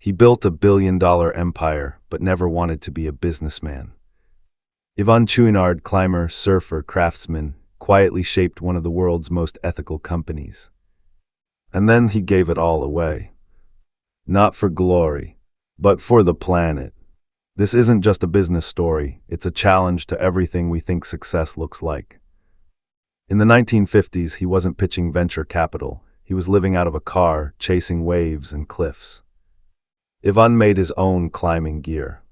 He built a $1 billion empire, but never wanted to be a businessman. Yvon Chouinard, climber, surfer, craftsman, quietly shaped one of the world's most ethical companies. And then he gave it all away. Not for glory, but for the planet. This isn't just a business story, it's a challenge to everything we think success looks like. In the 1950s, he wasn't pitching venture capital. He was living out of a car, chasing waves and cliffs. Yvon made his own climbing gear,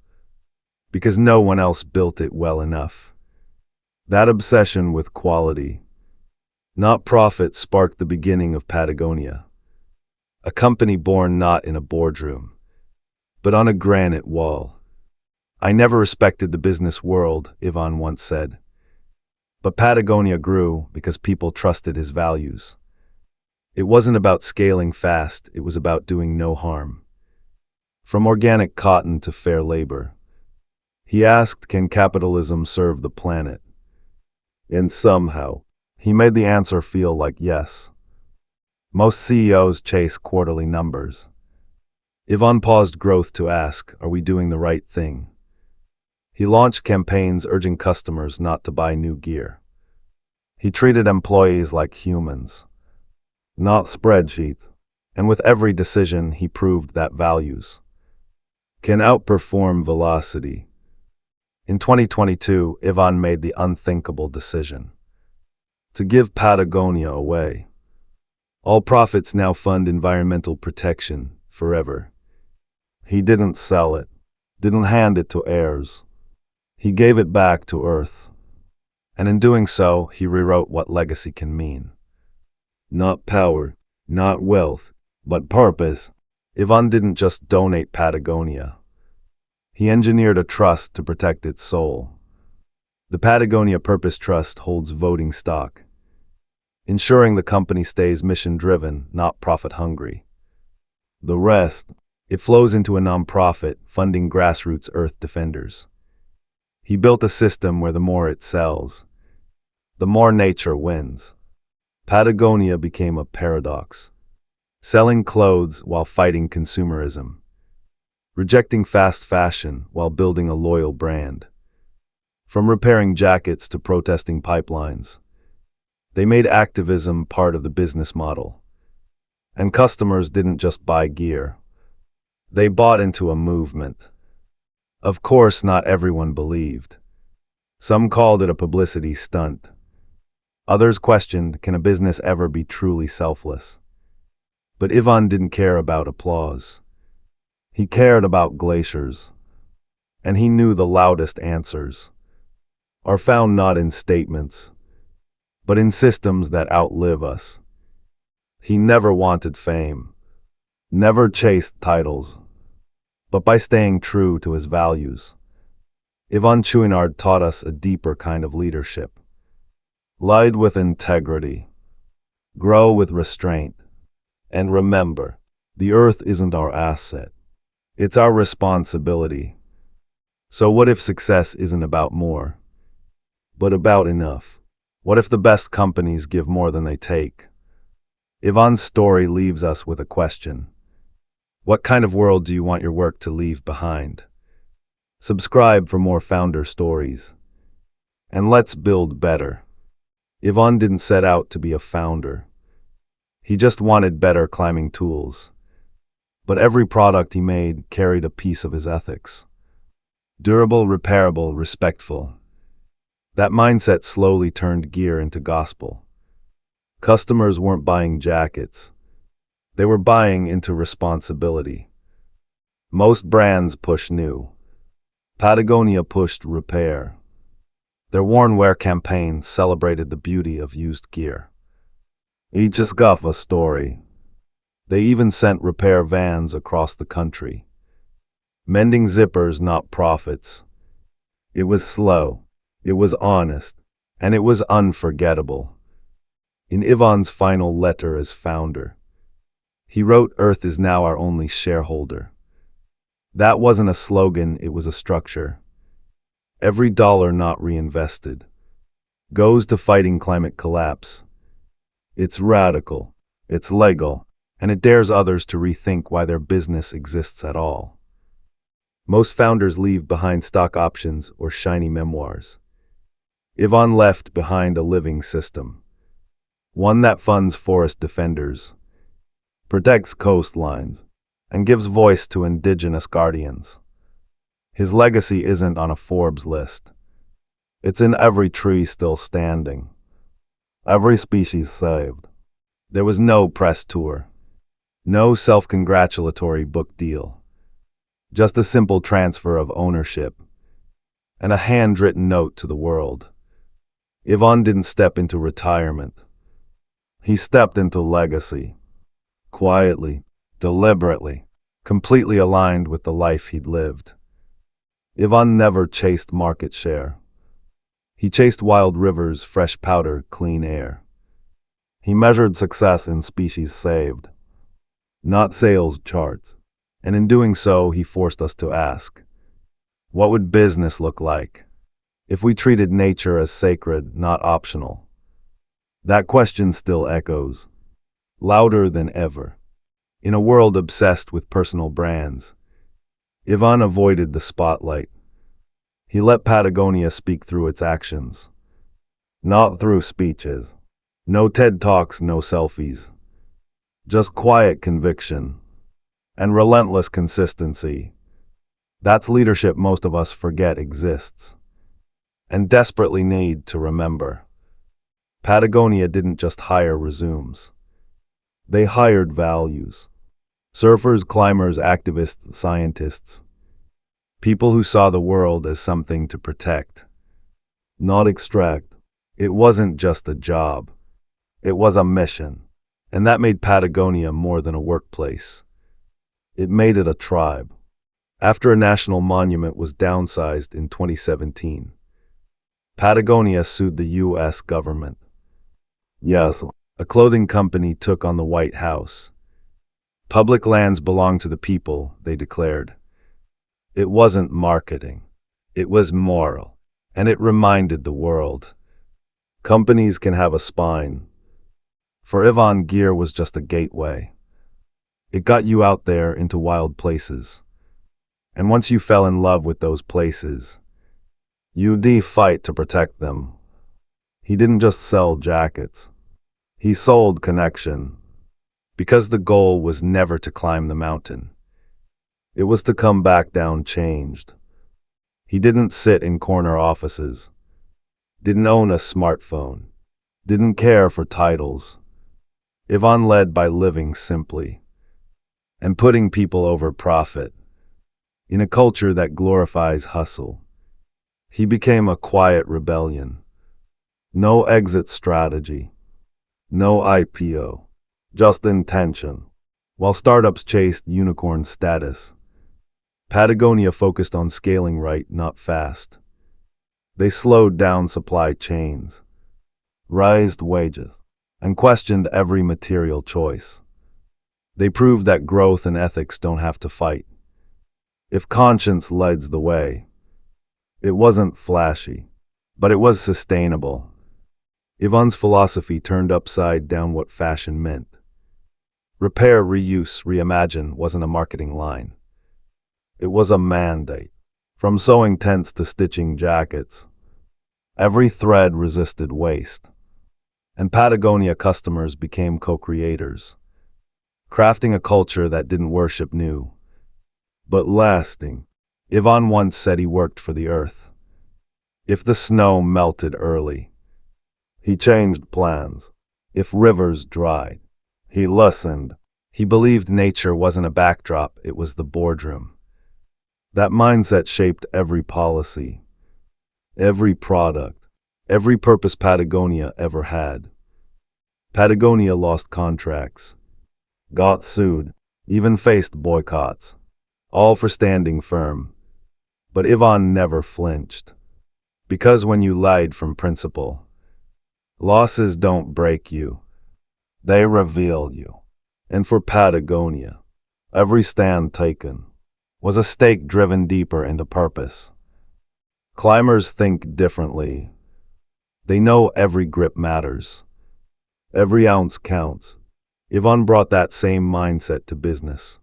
because no one else built it well enough. That obsession with quality, not profit, sparked the beginning of Patagonia. A company born not in a boardroom, but on a granite wall. "I never respected the business world," Yvon once said. But Patagonia grew because people trusted his values. It wasn't about scaling fast, it was about doing no harm. From organic cotton to fair labor. He asked, can capitalism serve the planet? And somehow, he made the answer feel like yes. Most CEOs chase quarterly numbers. Yvon paused growth to ask, are we doing the right thing? He launched campaigns urging customers not to buy new gear. He treated employees like humans, not spreadsheets. And with every decision, he proved that values can outperform velocity. In 2022, Yvon made the unthinkable decision to give Patagonia away. All profits now fund environmental protection forever. He didn't sell it, didn't hand it to heirs. He gave it back to Earth. And in doing so, he rewrote what legacy can mean. Not power, not wealth, but purpose. Yvon didn't just donate Patagonia. He engineered a trust to protect its soul. The Patagonia Purpose Trust holds voting stock, ensuring the company stays mission-driven, not profit-hungry. The rest, it flows into a nonprofit funding grassroots Earth defenders. He built a system where the more it sells, the more nature wins. Patagonia became a paradox, selling clothes while fighting consumerism, rejecting fast fashion while building a loyal brand. From repairing jackets to protesting pipelines, they made activism part of the business model. And customers didn't just buy gear, they bought into a movement. Of course, not everyone believed. Some called it a publicity stunt. Others questioned, can a business ever be truly selfless? But Yvon didn't care about applause. He cared about glaciers. And he knew the loudest answers are found not in statements, but in systems that outlive us. He never wanted fame, never chased titles, but by staying true to his values. Yvon Chouinard taught us a deeper kind of leadership. Lead with integrity, grow with restraint, and remember, the earth isn't our asset, it's our responsibility. So what if success isn't about more, but about enough? What if the best companies give more than they take? Yvon's story leaves us with a question. What kind of world do you want your work to leave behind? Subscribe for more founder stories. And let's build better. Yvon didn't set out to be a founder. He just wanted better climbing tools. But every product he made carried a piece of his ethics. Durable, repairable, respectful. That mindset slowly turned gear into gospel. Customers weren't buying jackets. They were buying into responsibility. Most brands push new. Patagonia pushed repair. Their Worn Wear campaign celebrated the beauty of used gear. Each has got a story. They even sent repair vans across the country. Mending zippers, not profits. It was slow, it was honest, and it was unforgettable. In Yvon's final letter as founder, he wrote, "Earth is now our only shareholder." That wasn't a slogan, it was a structure. Every dollar not reinvested goes to fighting climate collapse. It's radical, it's legal, and it dares others to rethink why their business exists at all. Most founders leave behind stock options or shiny memoirs. Yvon left behind a living system, one that funds forest defenders, protects coastlines, and gives voice to indigenous guardians. His legacy isn't on a Forbes list. It's in every tree still standing, every species saved. There was no press tour, no self-congratulatory book deal, just a simple transfer of ownership and a handwritten note to the world. Yvon didn't step into retirement. He stepped into legacy, quietly, deliberately, completely aligned with the life he'd lived. Yvon never chased market share. He chased wild rivers, fresh powder, clean air. He measured success in species saved, not sales charts. And in doing so, he forced us to ask, what would business look like if we treated nature as sacred, not optional? That question still echoes, louder than ever. In a world obsessed with personal brands, Yvon avoided the spotlight. He let Patagonia speak through its actions, not through speeches. No TED Talks, no selfies. Just quiet conviction and relentless consistency. That's leadership most of us forget exists and desperately need to remember. Patagonia didn't just hire resumes. They hired values. Surfers, climbers, activists, scientists. People who saw the world as something to protect, not extract. It wasn't just a job. It was a mission. And that made Patagonia more than a workplace. It made it a tribe. After a national monument was downsized in 2017, Patagonia sued the U.S. government. Yes, a clothing company took on the White House. Public lands belong to the people, they declared. It wasn't marketing. It was moral. And it reminded the world, companies can have a spine. For Yvon, gear was just a gateway. It got you out there into wild places. And once you fell in love with those places, you'd fight to protect them. He didn't just sell jackets. He sold connection. Because the goal was never to climb the mountain. It was to come back down changed. He didn't sit in corner offices. Didn't own a smartphone. Didn't care for titles. Yvon led by living simply and putting people over profit. In a culture that glorifies hustle, he became a quiet rebellion. No exit strategy, no IPO, just intention. While startups chased unicorn status, Patagonia focused on scaling right, not fast. They slowed down supply chains, raised wages, and questioned every material choice. They proved that growth and ethics don't have to fight. If conscience leads the way, it wasn't flashy, but it was sustainable. Yvon's philosophy turned upside down what fashion meant. Repair, reuse, reimagine wasn't a marketing line. It was a mandate. From sewing tents to stitching jackets, every thread resisted waste. And Patagonia customers became co-creators, crafting a culture that didn't worship new, but lasting. Yvon once said he worked for the earth. If the snow melted early, he changed plans. If rivers dried, he listened. He believed nature wasn't a backdrop, it was the boardroom. That mindset shaped every policy, every product, every purpose Patagonia ever had. Patagonia lost contracts, got sued, even faced boycotts, all for standing firm. But Yvon never flinched. Because when you lied from principle, losses don't break you, they reveal you. And for Patagonia, every stand taken was a stake driven deeper into purpose. Climbers think differently. They know every grip matters. Every ounce counts. Yvon brought that same mindset to business.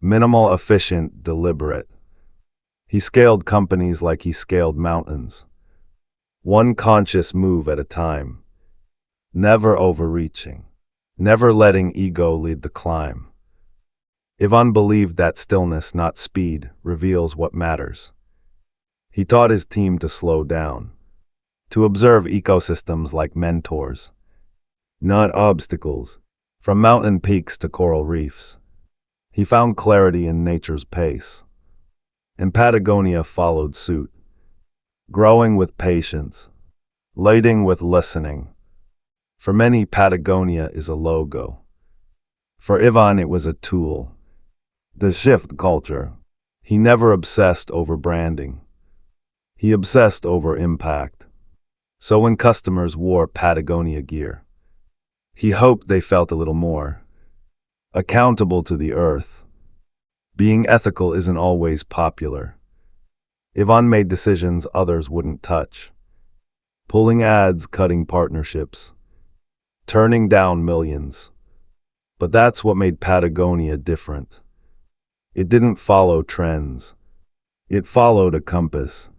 Minimal, efficient, deliberate. He scaled companies like he scaled mountains. One conscious move at a time. Never overreaching. Never letting ego lead the climb. Yvon believed that stillness, not speed, reveals what matters. He taught his team to slow down, to observe ecosystems like mentors, not obstacles, from mountain peaks to coral reefs. He found clarity in nature's pace, and Patagonia followed suit, growing with patience, leading with listening. For many, Patagonia is a logo. For Yvon, it was a tool. To shift culture. He never obsessed over branding. He obsessed over impact. So when customers wore Patagonia gear, he hoped they felt a little more accountable to the earth. Being ethical isn't always popular. Yvon made decisions others wouldn't touch. Pulling ads, cutting partnerships, turning down millions. But that's what made Patagonia different. It didn't follow trends. It followed a compass.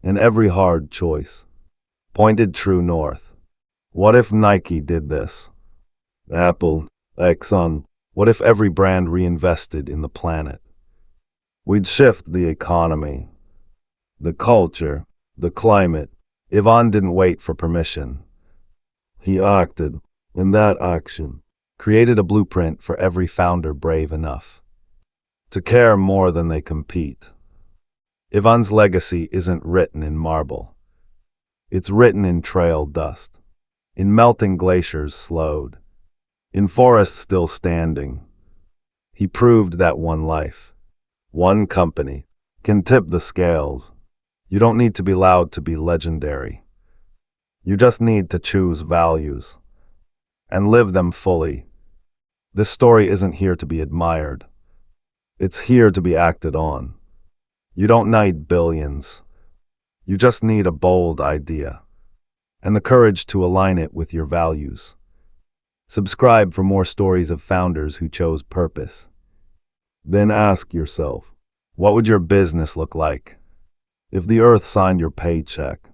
And every hard choice pointed true north. What if Nike did this? Apple, Exxon. What if every brand reinvested in the planet? We'd shift the economy, the culture, the climate. Yvon didn't wait for permission. He acted, and that action created a blueprint for every founder brave enough to care more than they compete. Yvon's legacy isn't written in marble. It's written in trail dust, in melting glaciers slowed, in forests still standing. He proved that one life, one company, can tip the scales. You don't need to be loud to be legendary. You just need to choose values and live them fully. This story isn't here to be admired. It's here to be acted on. You don't need billions. You just need a bold idea and the courage to align it with your values. Subscribe for more stories of founders who chose purpose. Then ask yourself, what would your business look like if the earth signed your paycheck?